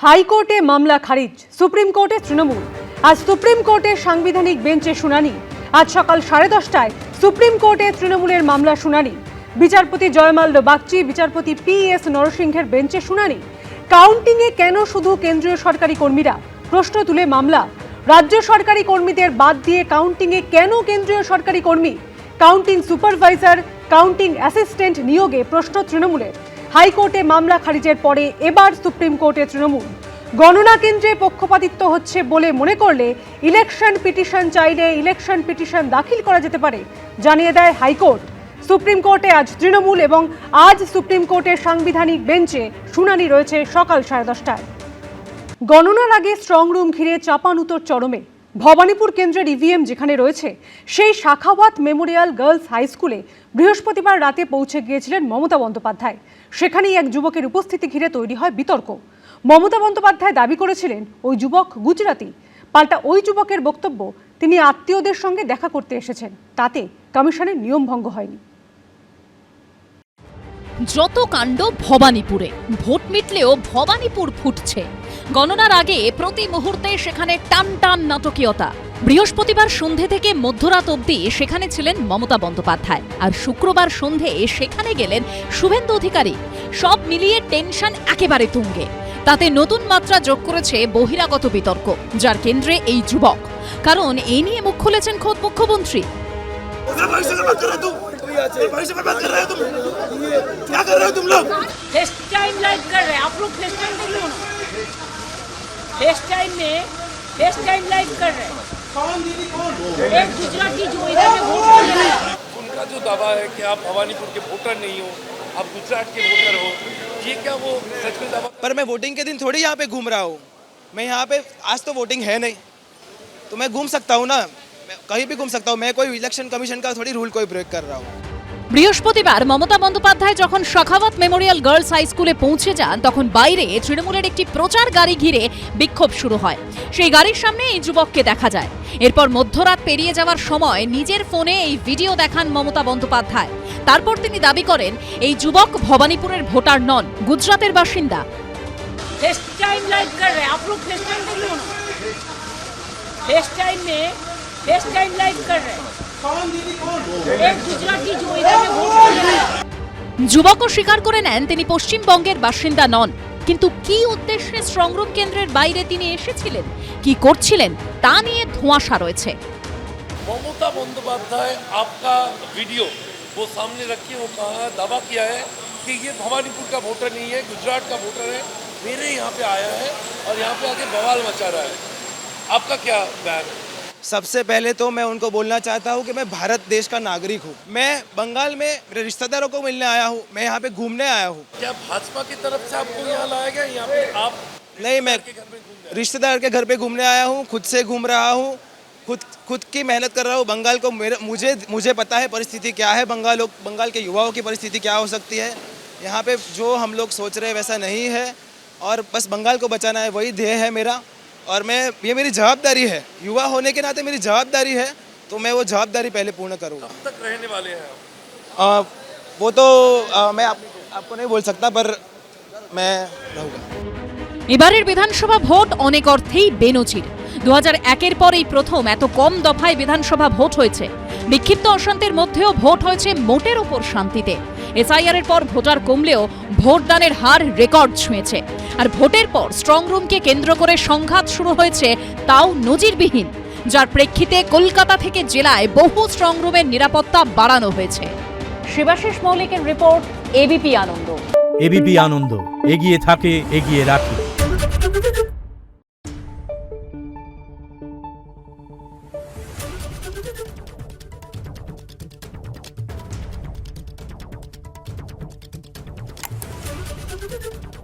হাইকোর্টে মামলা খারিজ, সুপ্রিম কোর্টে তৃণমূল। আজ সুপ্রিম কোর্টের সাংবিধানিক বেঞ্চে শুনানি। আজ সকাল 10:30টায় সুপ্রিম কোর্টে তৃণমূলের মামলা শুনানি। বিচারপতি জয়মাল্য বাগচি, বিচারপতি PS নরসিংহের বেঞ্চে শুনানি। কাউন্টিংয়ে কেন শুধু কেন্দ্রীয় সরকারি কর্মীরা? প্রশ্ন তুলে মামলা। রাজ্য সরকারি কর্মীদের বাদ দিয়ে কাউন্টিংয়ে কেন কেন্দ্রীয় সরকারি কর্মী? কাউন্টিং সুপারভাইজার, কাউন্টিং অ্যাসিস্ট্যান্ট নিয়োগে প্রশ্ন তৃণমূলের। হাইকোর্টে মামলা খারিজের পরে এবার সুপ্রিম কোর্টে তৃণমূল। গণনা কেন্দ্রে পক্ষপাতিত্ব হচ্ছে বলে মনে করলে ইলেকশন পিটিশন চাইলে ইলেকশন পিটিশন দাখিল করা যেতে পারে, জানিয়ে দেয় হাইকোর্ট। সুপ্রিম কোর্টে আজ তৃণমূল এবং আজ সুপ্রিম কোর্টের সাংবিধানিক বেঞ্চে শুনানি রয়েছে সকাল 10:30টায়। গণনার আগে স্ট্রং রুম ঘিরে চাপানুতোর চরমে। ভবানীপুর কেন্দ্রের ইভিএম যেখানে রয়েছে সেই শাখাওয়াত মেমোরিয়াল গার্লস হাই স্কুলে বৃহস্পতিবার রাতে পৌঁছে গিয়েছিলেন মমতা বন্দ্যোপাধ্যায়। সেখানেই এক যুবকের উপস্থিতি ঘিরে তৈরি হয় বিতর্ক। মমতা বন্দ্যোপাধ্যায় দাবি করেছিলেন ওই যুবক গুজরাতি। পাল্টা ওই যুবকের বক্তব্য, তিনি আত্মীয়দের সঙ্গে দেখা করতে এসেছেন, তাতে কমিশনের নিয়ম ভঙ্গ হয়নি। যত কাণ্ড ভবানীপুরে, ভোট মিটলেও ভবানীপুর ফুটছে। গণনার আগে প্রতি মুহূর্তে সেখানে টান টান নাটকীয়তা। বৃহস্পতিবার সন্ধে থেকে মধ্যরাত অবধি সেখানে ছিলেন মমতা বন্দ্যোপাধ্যায়, আর শুক্রবার সন্ধে সেখানে গেলেন শুভেন্দু অধিকারী। সব মিলিয়ে টেনশন একেবারে তুঙ্গে। তাতে নতুন মাত্রা যোগ করেছে বহিরাগত বিতর্ক, যার কেন্দ্রে এই যুবক। কারণ এই নিয়ে মুখ খুলেছেন খোদ মুখ্যমন্ত্রী। क्या कर रहे हो तुम लोग? फेस टाइम लाइव कर रहे हैं आप लोग। फेस टाइम देख लो ना, फेस टाइम में फेस टाइम लाइव कर रहे हैं। कौन दीदी कौन? एक गुजराती जो इधर में वोट कर रहा है। उनका जो दावा है कि आप भवानीपुर के वोटर नहीं हो, आप गुजरात के वोटर हो, ये क्या वो सच में दावा? पर मैं वोटिंग के दिन थोड़ी यहाँ पे घूम रहा हूँ। मैं यहाँ पे आज तो वोटिंग है नहीं, तो मैं घूम सकता हूँ ना, मैं कहीं भी घूम सकता हूँ। मैं कोई इलेक्शन कमीशन का थोड़ी रूल कोई ब्रेक कर रहा हूँ। বৃহস্পতিবার মমতা বন্দ্যোপাধ্যায় যখন শাখাওয়াত মেমোরিয়াল গার্লস হাই স্কুলে পৌঁছে যান, তখন বাইরে তৃণমূলের একটি প্রচার গাড়ি ঘিরে বিক্ষোভ শুরু হয়। সেই গাড়ির সামনে এই যুবককে দেখা যায়। এরপর মধ্যরাত পেরিয়ে যাওয়ার সময় নিজের ফোনে এই ভিডিও দেখান মমতা বন্দ্যোপাধ্যায়। তারপর তিনি দাবি করেন এই যুবক ভবানীপুরের ভোটার নন, গুজরাতের বাসিন্দা। फेस टाइम लाइव कर रहे हैं आप लोग। फेस टाइम देख लो ना, फेस टाइम में फेस टाइम लाइव कर रहे हैं। कौन दीदी कौन? एक गुजराती जो इधर में वोट कर रहा है। যুবকও স্বীকার করে নেন তিনি পশ্চিমবঙ্গের বাসিন্দা নন। কিন্তু কি উদ্দেশ্যে স্ট্রংরুম কেন্দ্রের বাইরে তিনি এসেছিলেন, কি করছিলেন, তা নিয়ে ধোঁয়াশা রয়েছে। ममता बंदोपाध्याय आपका वीडियो वो सामने रखिए, वो कहा दावा किया है कि ये भवानीपुर का वोटर नहीं है, गुजरात का वोटर है, मेरे यहाँ पे आया है और यहाँ पे आके बवाल मचा रहा है। आपका क्या बयान है? सबसे पहले तो मैं उनको बोलना चाहता हूँ कि मैं भारत देश का नागरिक हूँ। मैं बंगाल में मेरे रिश्तेदारों को मिलने आया हूँ, मैं यहाँ पे घूमने आया हूँ। क्या भाजपा की तरफ से आपको यहाँ लाया गया? यहाँ पे आप नहीं, मैं के घर पे घूमने आए? रिश्तेदार के घर पे घूमने आया हूँ, खुद से घूम रहा हूँ, खुद की मेहनत कर रहा हूँ। बंगाल को मुझे पता है परिस्थिति क्या है, बंगाल के युवाओं की परिस्थिति क्या हो सकती है। यहाँ पे जो हम लोग सोच रहे हैं वैसा नहीं है, और बस बंगाल को बचाना है, वही ध्येय है मेरा। और ये मेरी जवाबदारी है, युवा होने के नाते मेरी जवाबदारी है, तो मैं वो जवाबदारी पहले पूर्ण करूँगा। कब तक रहने वाले हैं आप? वो तो मैं आपको नहीं बोल सकता, पर मैं रहूँगा। এবারের বিধানসভা ভোট অনেক অর্থেই বেনজির। 2001-এর পর এই প্রথম এত কম দফায় বিধানসভা ভোট হয়েছে। বিক্ষিপ্ত অশান্তির মধ্যেও ভোট হয়েছে মোটের ওপর শান্তিতে। SIR এর পর ভোটার কমলেও ভোটদানের হার রেকর্ড ছুঁয়েছে। আর ভোটের পর স্ট্রং রুমকে কেন্দ্র করে সংঘাত শুরু হয়েছে, তাও নজিরবিহীন, যার প্রেক্ষিতে কলকাতা থেকে জেলায় বহু স্ট্রং রুমের নিরাপত্তা বাড়ানো হয়েছে। শিবাশিস মৌলিকের রিপোর্ট, ABP আনন্দ। ABP আনন্দ, এগিয়ে থাকে, এগিয়ে রাখে। Thank you.